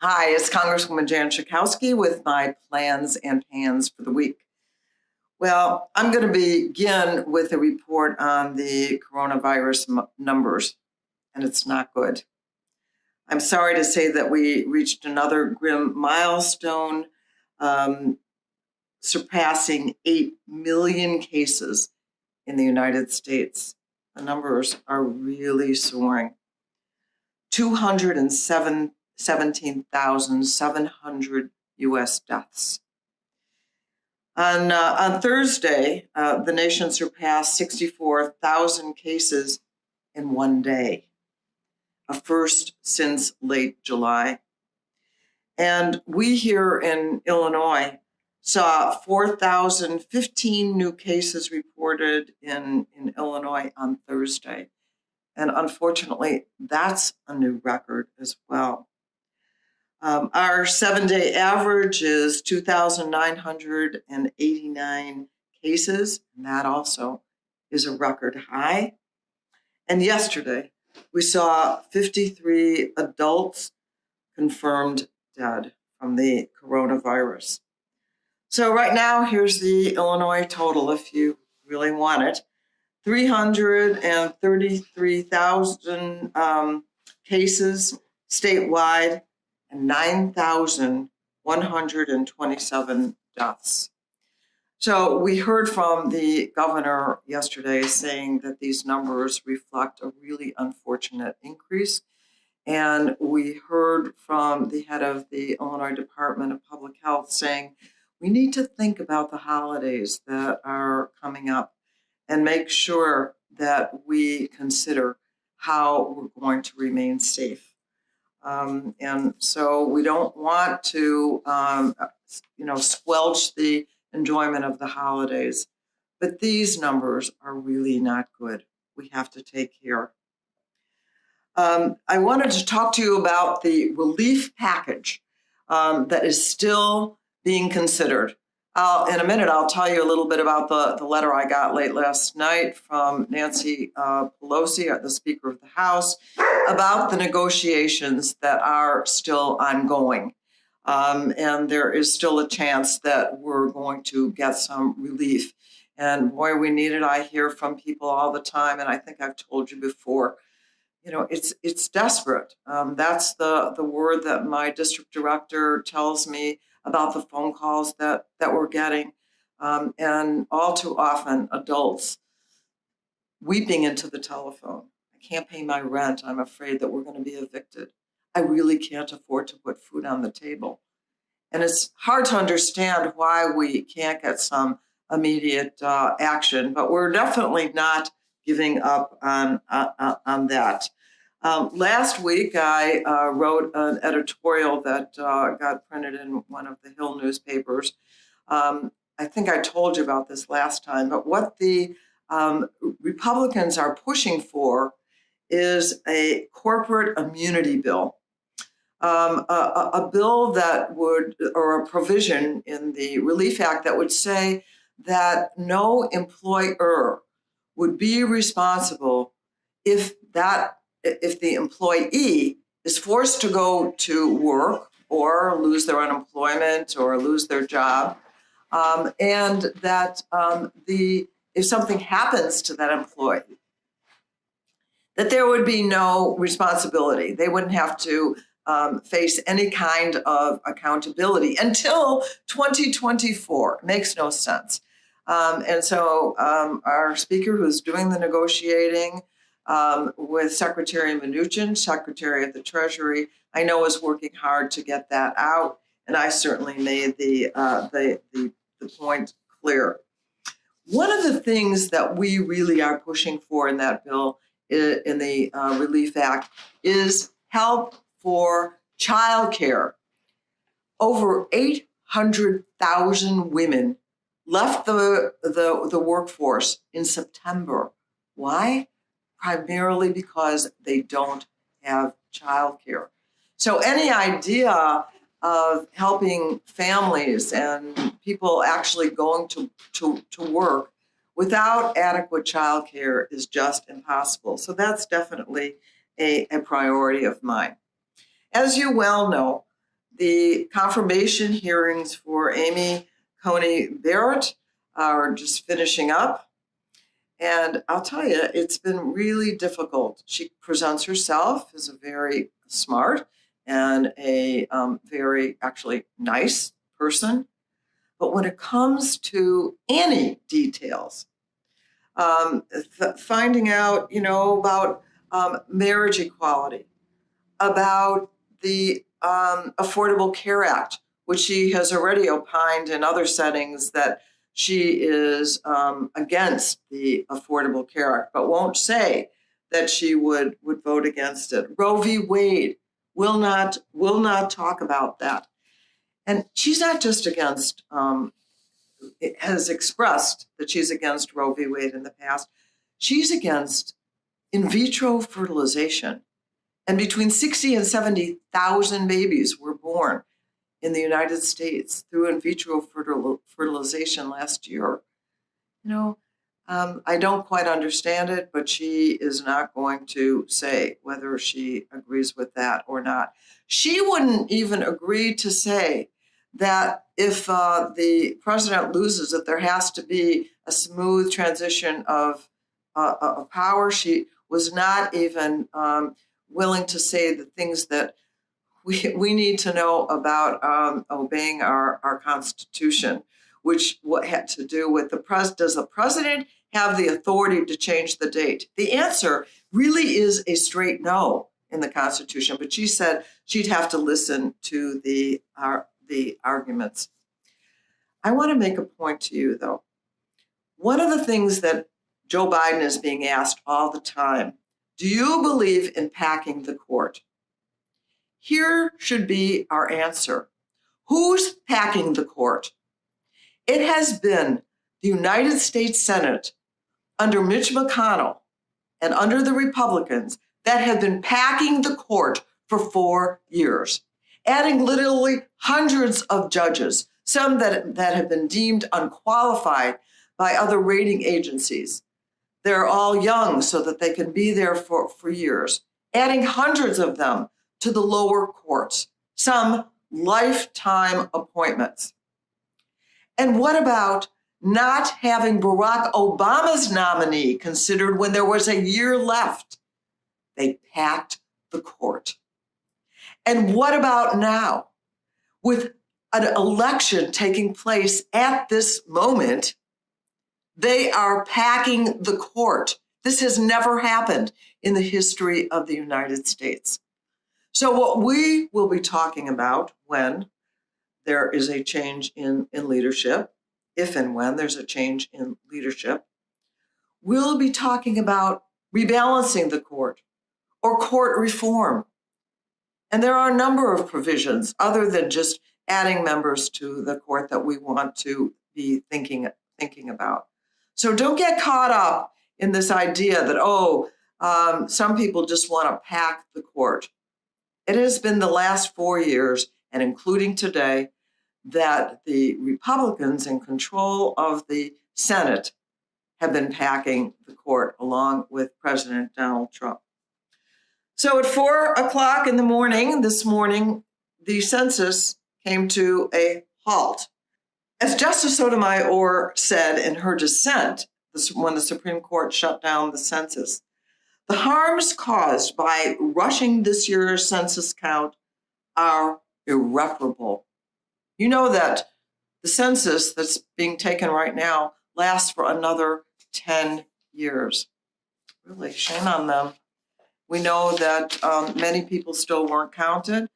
Hi, it's Congresswoman Jan Schakowsky with my plans and pans for the week. Well, I'm going to begin with a report on the coronavirus numbers, and it's not good. I'm sorry to say that we reached another grim milestone, surpassing 8 million cases in the United States. The numbers are really soaring. 217,700 U.S. deaths. On Thursday, the nation surpassed 64,000 cases in one day, a first since late July. And we here in Illinois saw 4,015 new cases reported in Illinois on Thursday. And unfortunately, that's a new record as well. Our 7-day average is 2,989 cases, and that also is a record high. And yesterday, we saw 53 adults confirmed dead from the coronavirus. So right now, here's the Illinois total, if you really want it. 333,000 cases statewide and 9,127 deaths. So we heard from the governor yesterday saying that these numbers reflect a really unfortunate increase. And we heard from the head of the Illinois Department of Public Health saying we need to think about the holidays that are coming up and make sure that we consider how we're going to remain safe. And so we don't want to, squelch the enjoyment of the holidays. But these numbers are really not good. We have to take care. I wanted to talk to you about the relief package that is still being considered. In a minute, I'll tell you a little bit about the letter I got late last night from Nancy Pelosi, the Speaker of the House, about the negotiations that are still ongoing. And there is still a chance that we're going to get some relief. And boy, we need it. I hear from people all the time, and I think I've told you before, it's desperate. That's the word that my district director tells me about the phone calls that we're getting. And all too often, adults weeping into the telephone. I can't pay my rent. I'm afraid that we're going to be evicted. I really can't afford to put food on the table. And it's hard to understand why we can't get some immediate action, but we're definitely not giving up on that. Last week, I wrote an editorial that got printed in one of the Hill newspapers. I think I told you about this last time, but what the Republicans are pushing for is a corporate immunity bill, a bill that would, or a provision in the Relief Act that would say that no employer would be responsible if the employee is forced to go to work or lose their unemployment or lose their job, and that if something happens to that employee, that there would be no responsibility. They wouldn't have to face any kind of accountability until 2024. It makes no sense. And so our speaker, who's doing the negotiating with Secretary Mnuchin, Secretary of the Treasury, I know is working hard to get that out. And I certainly made the point clear. One of the things that we really are pushing for in that bill, in the Relief Act, is help for childcare. Over 800,000 women left the workforce in September. Why? Primarily because they don't have childcare. So any idea of helping families and people actually going to work without adequate childcare is just impossible. So that's definitely a priority of mine. As you well know, The confirmation hearings for Amy Coney Barrett are just finishing up. And I'll tell you, it's been really difficult. She presents herself as a very smart and a very actually nice person. But when it comes to any details, finding out, about marriage equality, about the Affordable Care Act, which she has already opined in other settings that she is against the Affordable Care Act, but won't say that she would vote against it. Roe v. Wade will not talk about that. And she's not just against, has expressed that she's against Roe v. Wade in the past. She's against in vitro fertilization. And between 60 and 70,000 babies were born in the United States through in vitro fertilization last year. I don't quite understand it, but she is not going to say whether she agrees with that or not. She wouldn't even agree to say that if the president loses, that there has to be a smooth transition of power. She was not even willing to say the things that we need to know about obeying our Constitution, which what had to do with does the president have the authority to change the date? The answer really is a straight no in the Constitution, but she said she'd have to listen to the arguments. I want to make a point to you, though. One of the things that Joe Biden is being asked all the time, do you believe in packing the court? Here should be our answer. Who's packing the court? It has been the United States Senate under Mitch McConnell and under the Republicans that have been packing the court for 4 years, adding literally hundreds of judges, some that have been deemed unqualified by other rating agencies. They're all young so that they can be there for years, adding hundreds of them to the lower courts, some lifetime appointments. And what about not having Barack Obama's nominee considered when there was a year left? They packed the court. And what about now? With an election taking place at this moment, they are packing the court. This has never happened in the history of the United States. So what we will be talking about when there is a change in leadership, if and when there's a change in leadership, we'll be talking about rebalancing the court or court reform. And there are a number of provisions other than just adding members to the court that we want to be thinking about. So don't get caught up in this idea that, some people just want to pack the court. It has been the last 4 years, and including today, that the Republicans in control of the Senate have been packing the court along with President Donald Trump. So at 4 o'clock in the morning, this morning, the census came to a halt. As Justice Sotomayor said in her dissent when the Supreme Court shut down the census, the harms caused by rushing this year's census count are irreparable. You know that the census that's being taken right now lasts for another 10 years. Really, shame on them. We know that many people still weren't counted,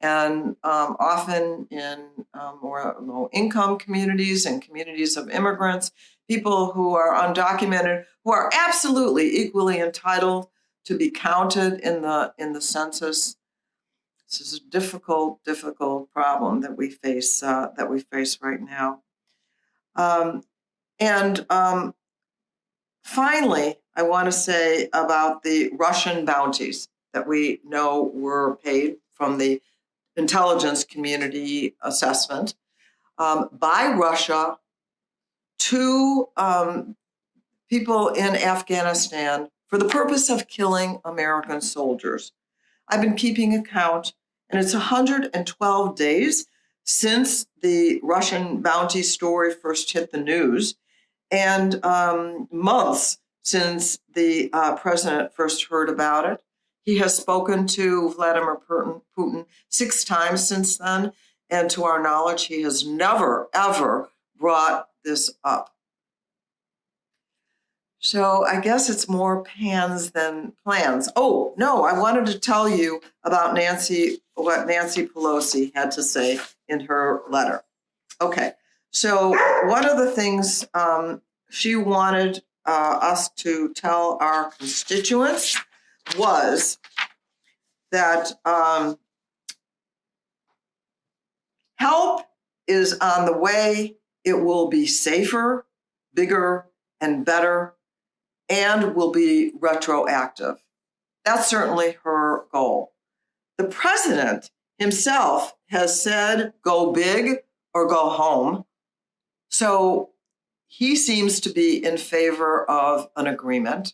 and often in more low-income communities and communities of immigrants, people who are undocumented, who are absolutely equally entitled to be counted in the census. This is a difficult problem that we face right now. Finally, I want to say about the Russian bounties that we know were paid from the intelligence community assessment by Russia to people in Afghanistan for the purpose of killing American soldiers. I've been keeping account, And it's 112 days since the Russian bounty story first hit the news, and months since the president first heard about it. He has spoken to Vladimir Putin 6 times since then, and to our knowledge, he has never, ever brought this up. So I guess it's more pans than plans. Oh, no, I wanted to tell you about what Nancy Pelosi had to say in her letter. Okay, so one of the things she wanted us to tell our constituents was that help is on the way. It will be safer, bigger, and better, and will be retroactive. That's certainly her goal. The president himself has said, go big or go home. So he seems to be in favor of an agreement.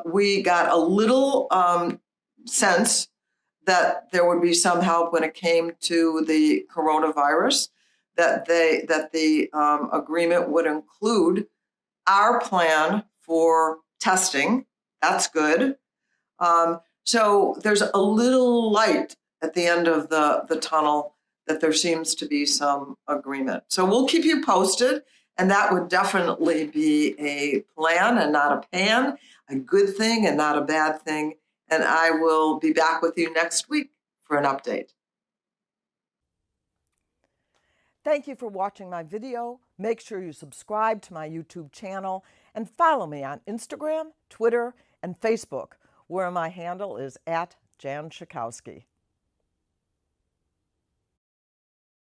We got a little sense that there would be some help when it came to the coronavirus, that the agreement would include our plan for testing. That's good. So there's a little light at the end of the tunnel that there seems to be some agreement. So we'll keep you posted, and that would definitely be a plan and not a pan, a good thing and not a bad thing. And I will be back with you next week for an update. Thank you for watching my video. Make sure you subscribe to my YouTube channel and follow me on Instagram, Twitter, and Facebook, where my handle is @Jan Schakowsky.